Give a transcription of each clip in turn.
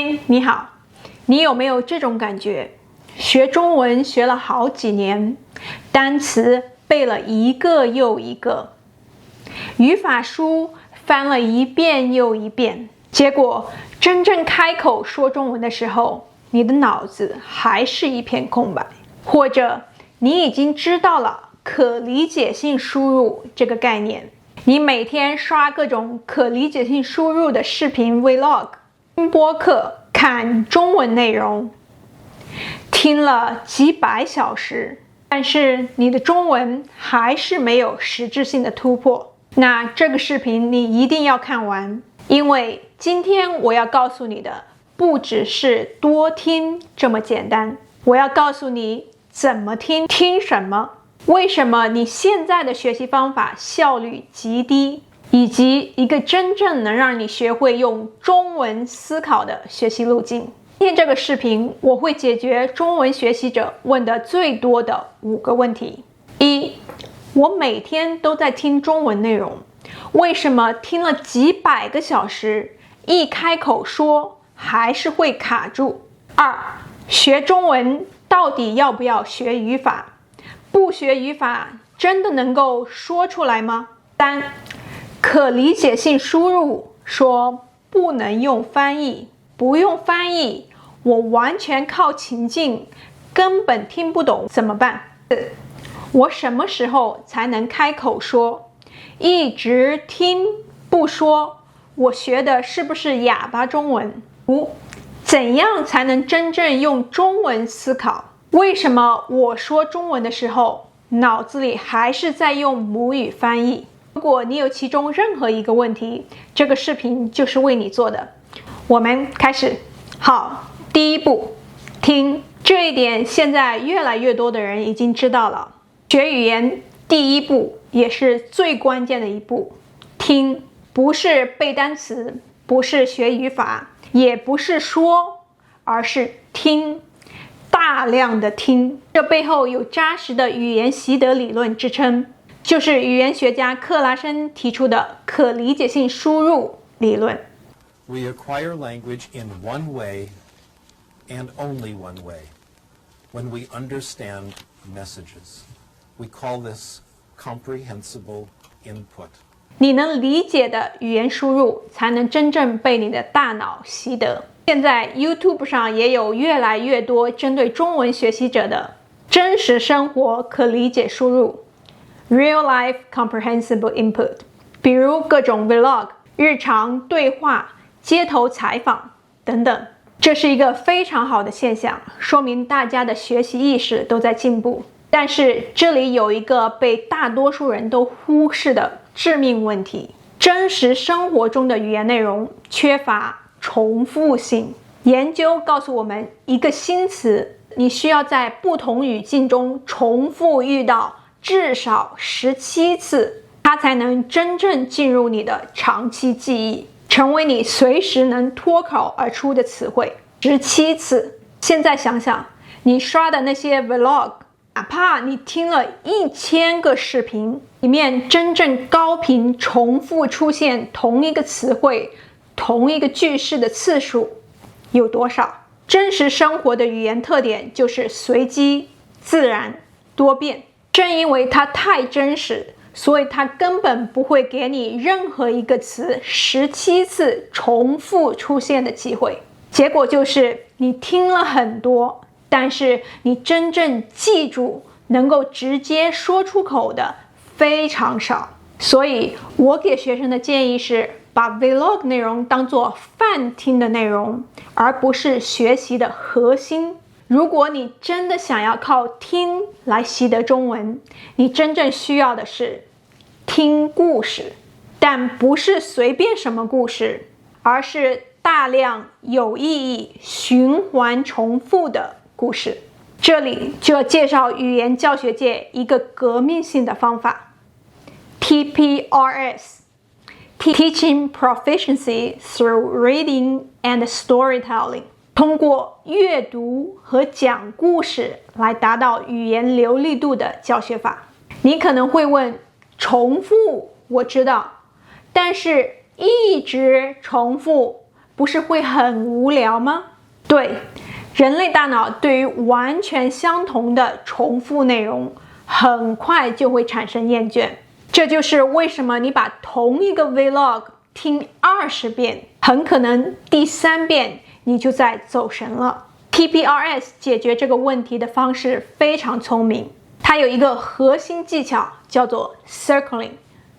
嗨，你好，你有沒有這種感覺？學中文學了好幾年，單詞背了一個又一個，語法書翻了一遍又一遍，結果真正開口說中文的時候，你的腦子還是一片空白。或者你已經知道了可理解性輸入這個概念，你每天刷各種可理解性輸入的視頻 Vlog、聽播客、看中文內容，聽了幾百小時，但是你的中文還是沒有實質性的突破。那這個視頻你一定要看完，因為今天我要告訴你的不只是多聽這麼簡單，我要告訴你怎麼聽，聽什麼，為什麼你現在的學習方法效率極低，以及一個真正能讓你學會用中文思考的學習路徑。今天這個視頻我會解決中文學習者問的最多的5個問題。一，我每天都在聽中文內容，為什麼聽了幾百個小時，一開口說還是會卡住？2，學中文到底要不要學語法？不學語法真的能夠說出來嗎？3，可理解性輸入說不能用翻譯，不用翻譯，我完全靠情境，根本聽不懂怎麼辦？4，我什麼時候才能開口說？一直聽不說，我學的是不是啞巴中文？5，怎樣才能真正用中文思考？為什麼我說中文的時候，腦子裡還是在用母語翻譯？如果你有其中任何一個問題，這個視頻就是為你做的。我們開始。好，第一步，聽。這一點現在越來越多的人已經知道了。學語言第一步也是最關鍵的一步，聽，不是背單詞，不是學語法，也不是說，而是聽。大量的聽，這背後有扎實的語言習得理論支撐，就是語言學家克拉申提出的可理解性輸入理論。We acquire language in one way and only one way, when we understand messages. We call this comprehensible input. 你能理解的語言輸入，才能真正被你的大腦習得。現在 YouTube 上也有越來越多針對中文學習者的真實生活可理解輸入 Real Life Comprehensible Input， 比如各種 Vlog、日常對話、街頭採訪等等。這是一個非常好的現象，說明大家的學習意識都在進步。但是這裡有一個被大多數人都忽視的致命問題：真實生活中的語言內容缺乏重複性。研究告訴我們，一個新詞你需要在不同語境中重複遇到至少17次，它才能真正進入你的長期記憶，成為你隨時能脫口而出的詞彙。17次。現在想想，你刷的那些 Vlog， 哪怕你聽了1000個視頻，裡面真正高頻重複出現同一個詞彙、同一個句式的次數有多少？真實生活的語言特點就是隨機、自然、多變。正因為它太真實，所以它根本不會給你任何一個詞17次重複出現的機會。結果就是你聽了很多，但是你真正記住、能夠直接說出口的非常少。所以我給學生的建議是，把 Vlog 內容當作泛聽的內容，而不是學習的核心。如果你真的想要靠聽來習得中文，你真正需要的是聽故事，但不是隨便什麼故事，而是大量有意義、循環重複的故事。這裡就要介紹語言教學界一個革命性的方法 TPRS， Teaching Proficiency Through Reading and Storytelling， 通過閱讀和講故事來達到語言流利度的教學法。你可能會問，重複我知道，但是一直重複不是會很無聊嗎？對，人類大腦對於完全相同的重複內容，很快就會產生厭倦。這就是為什麼你把同一個 Vlog 聽20遍，很可能第3遍你就在走神了。TPRS 解決這個問題的方式非常聰明，它有一個核心技巧，叫做 circling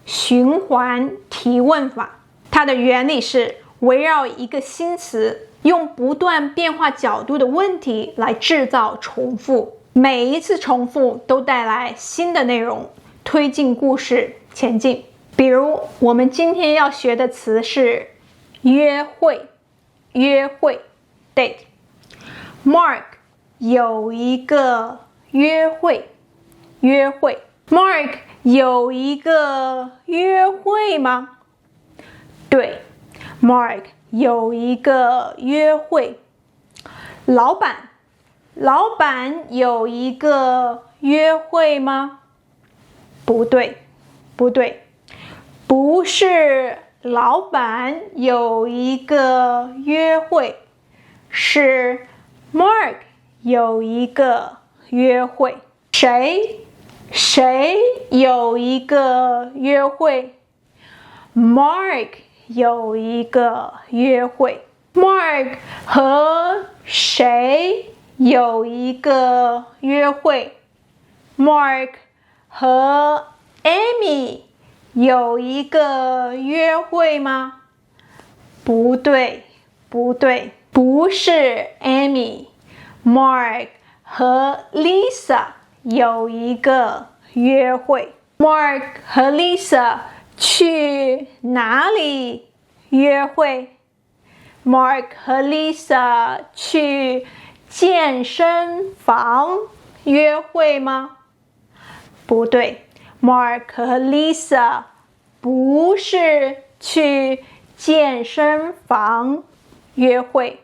循環提問法。它的原理是圍繞一個新詞，用不斷變化角度的問題來製造重複，每一次重複都帶來新的內容，推進故事前進。比如我們今天要學的詞是約會，約會 date。Mark 有一個約會，約會。Mark 有一個約會嗎？對， Mark 有一個約會。老闆有一個約會嗎？不對，不是老闆有一個約會，是 Mark 有一個約會。誰有一個約會？ Mark 有一個約會。 Mark 和誰有一個約會？ Mark 和 Amy 有一個約會嗎？不對，不是 Amy。 Mark 和 Lisa 有一個約會。 Mark 和 Lisa 去哪裡約會？ Mark 和 Lisa 去健身房約會嗎？不對， Mark 和 Lisa 不是去健身房約會。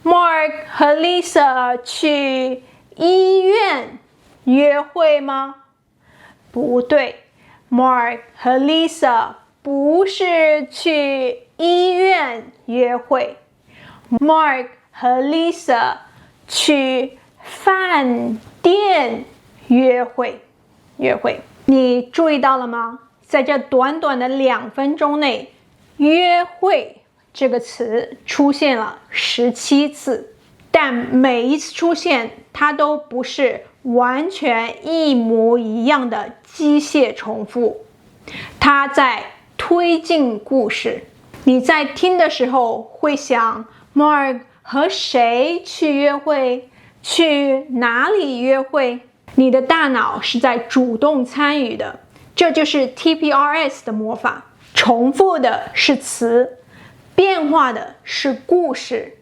Mark 和 Lisa 去醫院約會嗎？不對， Mark 和 Lisa 不是去醫院約會。 Mark 和 Lisa 去飯店約會。你注意到了嗎？在這短短的2分鐘內，約會這個詞出現了17次，但每一次出現，它都不是完全一模一樣的機械重複，它在推進故事。你在聽的時候會想 Mark 和誰去約會？去哪裡約會？你的大腦是在主動參與的，這就是 TPRS 的魔法。重複的是詞，變化的是故事，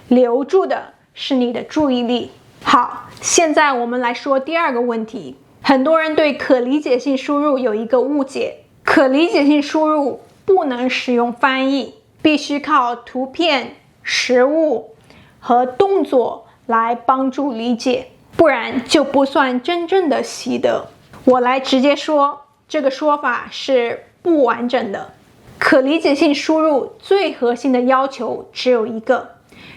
留住的是你的注意力。好，現在我們來說第2個問題。很多人對可理解性輸入有一個誤解，可理解性輸入不能使用翻譯，必須靠圖片、實物和動作來幫助理解，不然就不算真正的習得。我來直接說，這個說法是不完整的。可理解性輸入最核心的要求只有一個，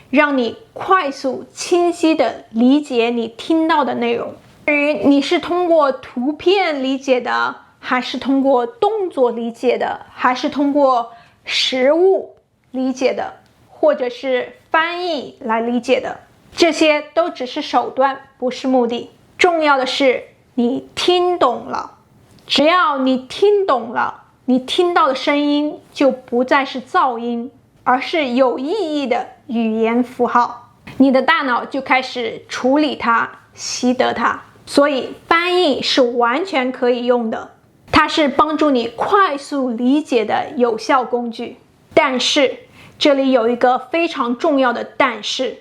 讓你快速清晰地理解你聽到的內容。至於你是通過圖片理解的，還是通過動作理解的，還是通過實物理解的，或者是翻譯來理解的，這些都只是手段，不是目的。重要的是你听懂了。只要你听懂了，你听到的聲音就不再是噪音，而是有意義的語言符號，你的大腦就開始處理它，習得它。所以翻譯是完全可以用的，它是幫助你快速理解的有效工具。但是這裡有一個非常重要的但是，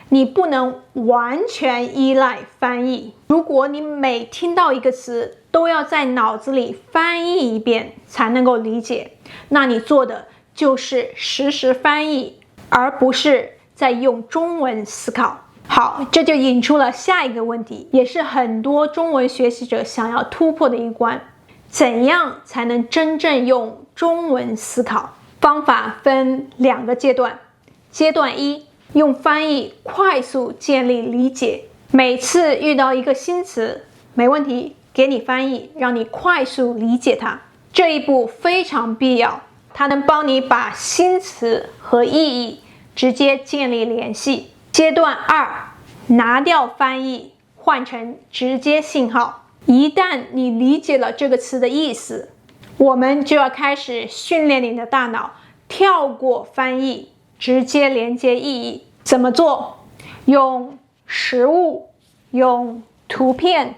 你不能完全依賴翻譯。如果你每聽到一個詞都要在腦子裡翻譯一遍才能夠理解，那你做的就是實時翻譯，而不是在用中文思考。好，這就引出了下一個問題，也是很多中文學習者想要突破的一關：怎樣才能真正用中文思考？方法分2個階段。階段1，用翻譯快速建立理解。每次遇到一個新詞，沒問題，給你翻譯，讓你快速理解它。這一步非常必要，它能幫你把新詞和意義直接建立聯繫。階段2，拿掉翻譯，換成直接信號。一旦你理解了這個詞的意思，我們就要開始訓練你的大腦，跳過翻譯，直接連接意義。怎麼做？用實物，用圖片，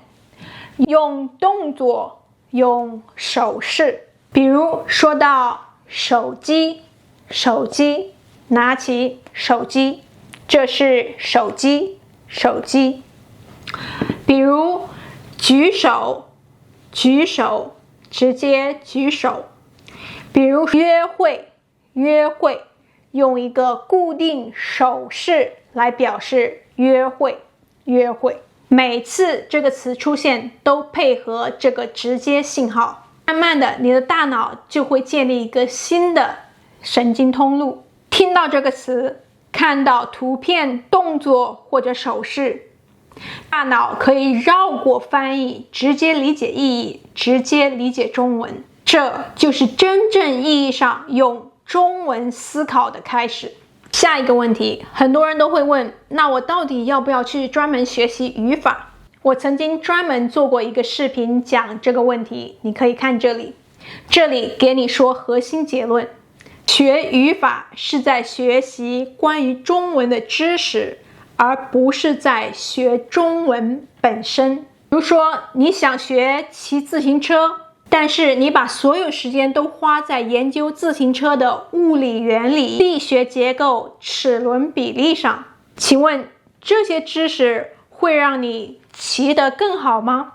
用動作，用手勢。比如說到手機，手機，拿起手機，這是手機，手機。比如舉手，舉手，直接舉手。比如約會，約會，用一個固定手勢來表示約會，約會。每次這個詞出現，都配合這個直接信號。慢慢的，你的大腦就會建立一個新的神經通路。聽到這個詞，看到圖片、動作或者手勢，大腦可以繞過翻譯，直接理解意義，直接理解中文。這就是真正意義上用中文思考的開始。下一個問題，很多人都會問，那我到底要不要去專門學習語法？我曾經專門做過一個視頻講這個問題，你可以看這裡。這裡給你說核心結論：學語法是在學習關於中文的知識，而不是在學中文本身。比如說，你想學騎自行車，但是你把所有時間都花在研究自行車的物理原理、力學結構、齒輪比例上，請問這些知識會讓你騎得更好嗎？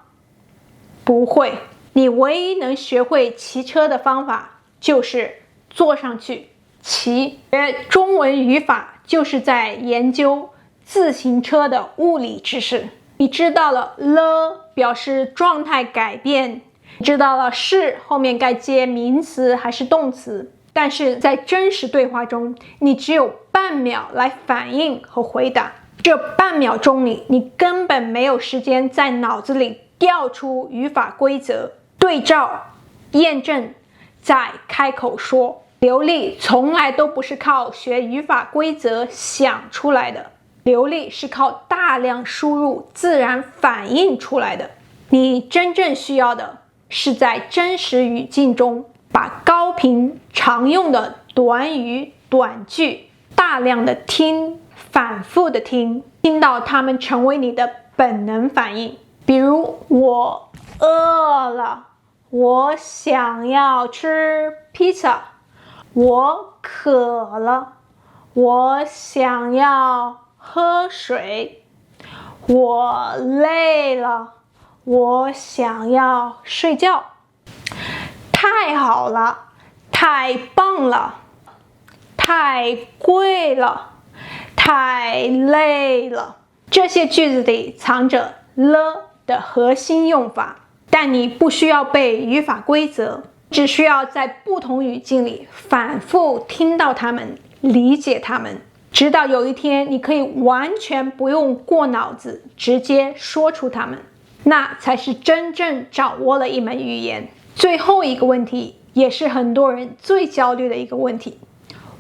不會，你唯一能學會騎車的方法就是坐上去騎。學中文語法就是在研究自行車的物理知識。你知道了了表示狀態改變，你知道了是後面該接名詞還是動詞，但是在真實對話中，你只有半秒來反應和回答。這半秒鐘裡，你根本沒有時間在腦子裡調出語法規則，對照、驗證，再開口說。流利從來都不是靠學語法規則想出來的，流利是靠大量輸入自然反應出來的。你真正需要的是在真實語境中，把高頻常用的短語、短句大量的聽，反覆的聽，聽到它們成為你的本能反應。比如，我餓了，我想要吃披薩；我渴了，我想要喝水；我累了，我想要睡覺。太好了，太棒了，太貴了，太累了。這些句子裡藏着了的核心用法，但你不需要背語法規則，只需要在不同語境裡反覆聽到它們，理解它們，直到有一天你可以完全不用過腦子，直接說出它們，那才是真正掌握了一門語言。最後一個問題，也是很多人最焦慮的一個問題，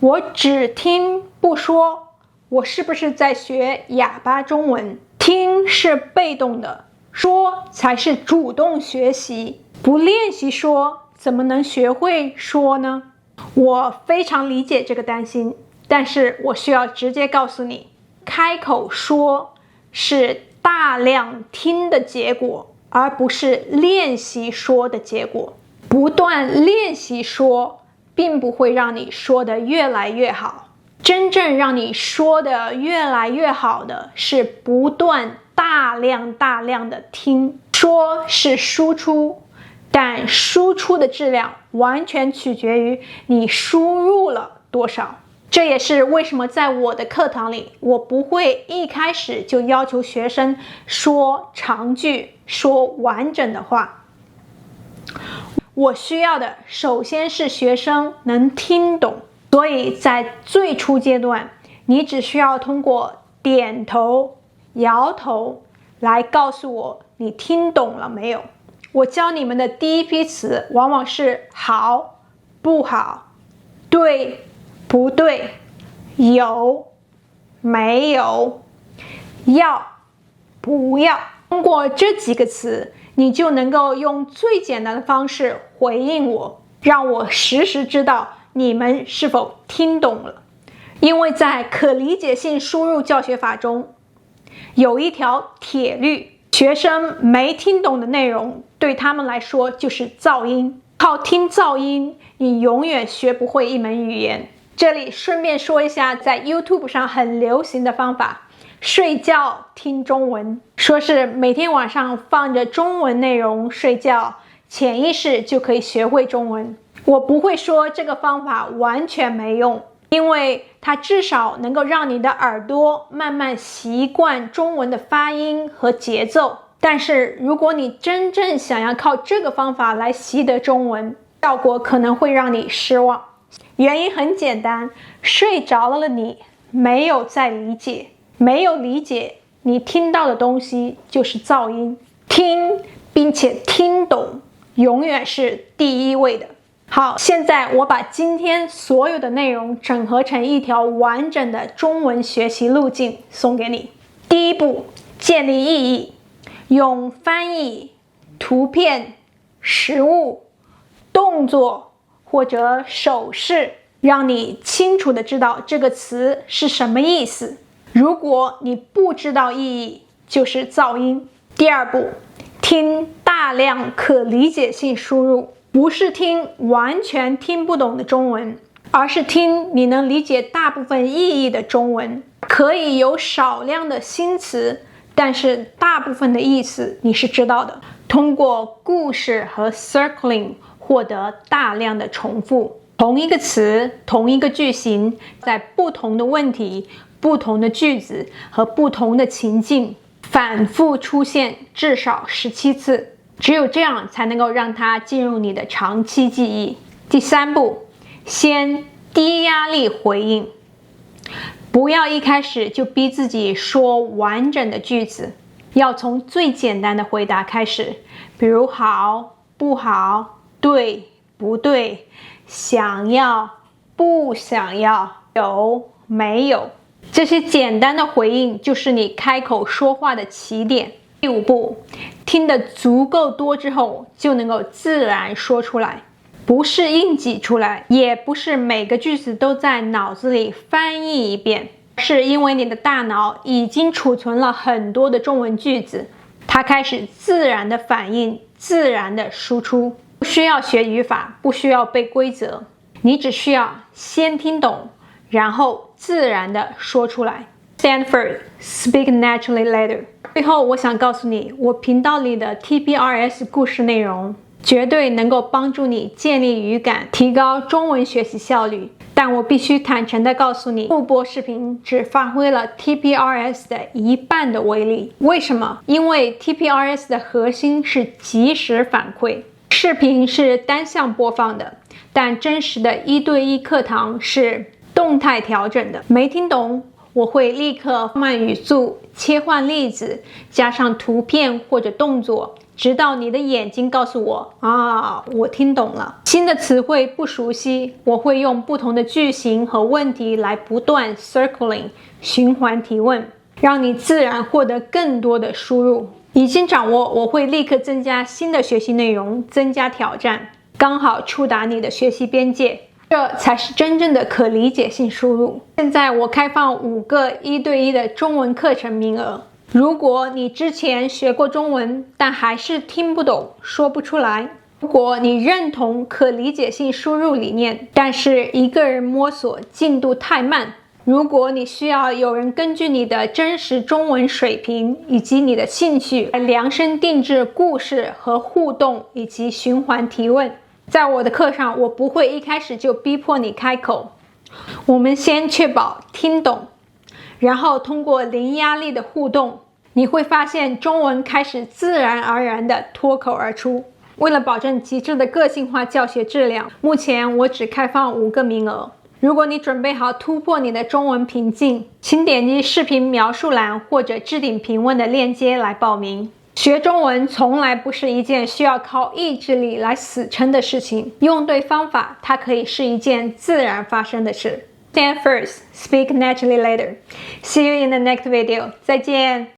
我只聽不說，我是不是在學啞巴中文？聽是被動的，說才是主動學習。不練習說，怎麼能學會說呢？我非常理解這個擔心，但是我需要直接告訴你，開口說是大量聽的結果，而不是練習說的結果。不斷練習說，並不會讓你說得越來越好。真正讓你說得越來越好的是不斷大量的聽。說是輸出，但輸出的質量完全取決於你輸入了多少。這也是為什麼在我的課堂裡，我不會一開始就要求學生說長句，說完整的話。我需要的首先是學生能聽懂，所以在最初階段，你只需要通過點頭、搖頭來告訴我你聽懂了沒有。我教你們的第一批詞往往是好、不好、對、不對、有、沒有、要、不要。通過這幾個詞，你就能夠用最簡單的方式回應我，讓我實時知道你們是否聽懂了。因為在可理解性輸入教學法中，有一條鐵律，學生沒聽懂的內容對他們來說就是噪音。靠聽噪音，你永遠學不會一門語言。這裡順便說一下，在 YouTube 上很流行的方法，睡覺聽中文，說是每天晚上放着中文內容睡覺，潛意識就可以學會中文。我不會說這個方法完全沒用，因為它至少能夠讓你的耳朵慢慢習慣中文的發音和節奏。但是如果你真正想要靠這個方法來習得中文，效果可能會讓你失望。原因很簡單，睡着了的你沒有在理解，沒有理解，你聽到的東西就是噪音。聽並且聽懂永遠是第一位的。好，現在我把今天所有的內容整合成一條完整的中文學習路徑送給你。第一步，建立意義，用翻譯、圖片、實物、動作或者手勢，讓你清楚地知道這個詞是什麼意思。如果你不知道意義，就是噪音。第二步，聽大量可理解性輸入，不是聽完全聽不懂的中文，而是聽你能理解大部分意義的中文。可以有少量的新詞，但是大部分的意思你是知道的。通過故事和 circling 獲得大量的重複，同一個詞、同一個句型，在不同的問題、不同的句子和不同的情境反覆出現至少17次。只有這樣才能夠讓它進入你的長期記憶。第三步，先低壓力回應，不要一開始就逼自己說完整的句子，要從最簡單的回答開始，比如好、不好、對、不對、想要、不想要、有、沒有。這些簡單的回應就是你開口說話的起點。第五步，聽得足夠多之後，就能夠自然說出來，不是硬擠出來，也不是每個句子都在腦子裡翻譯一遍，是因為你的大腦已經儲存了很多的中文句子，它開始自然的反應，自然的輸出。不需要學語法，不需要背規則，你只需要先聽懂，然後自然的說出來。Stanford Speak Naturally Later。最後，我想告訴你，我頻道裡的 TPRS 故事內容絕對能夠幫助你建立語感，提高中文學習效率。但我必須坦誠地告訴你，錄播視頻只發揮了 TPRS 的一半的威力。為什麼？因為 TPRS 的核心是即時反饋，視頻是單向播放的，但真實的1對1課堂是動態調整的。沒聽懂，我會立刻慢語速，切換例子，加上圖片或者動作，直到你的眼睛告訴我我聽懂了。新的詞彙不熟悉，我會用不同的句型和問題來不斷 circling 循環提問，讓你自然獲得更多的輸入。已經掌握，我會立刻增加新的學習內容，增加挑戰，剛好觸達你的學習邊界。這才是真正的可理解性輸入。現在我開放5個1對1的中文課程名額。如果你之前學過中文，但還是聽不懂、說不出來；如果你認同可理解性輸入理念，但是一個人摸索進度太慢；如果你需要有人根據你的真實中文水平以及你的興趣來量身定制故事和互動以及循環提問。在我的課上，我不會一開始就逼迫你開口，我們先確保聽懂，然後通過零壓力的互動，你會發現中文開始自然而然地脫口而出。為了保證極致的個性化教學質量，目前我只開放5個名額。如果你準備好突破你的中文瓶頸，請點擊視頻描述欄或者置頂評論的鏈接來報名。學中文從來不是一件需要靠意志力來死撐的事情，用對方法，它可以是一件自然發生的事。Stand first, speak naturally later. See you in the next video. 再見。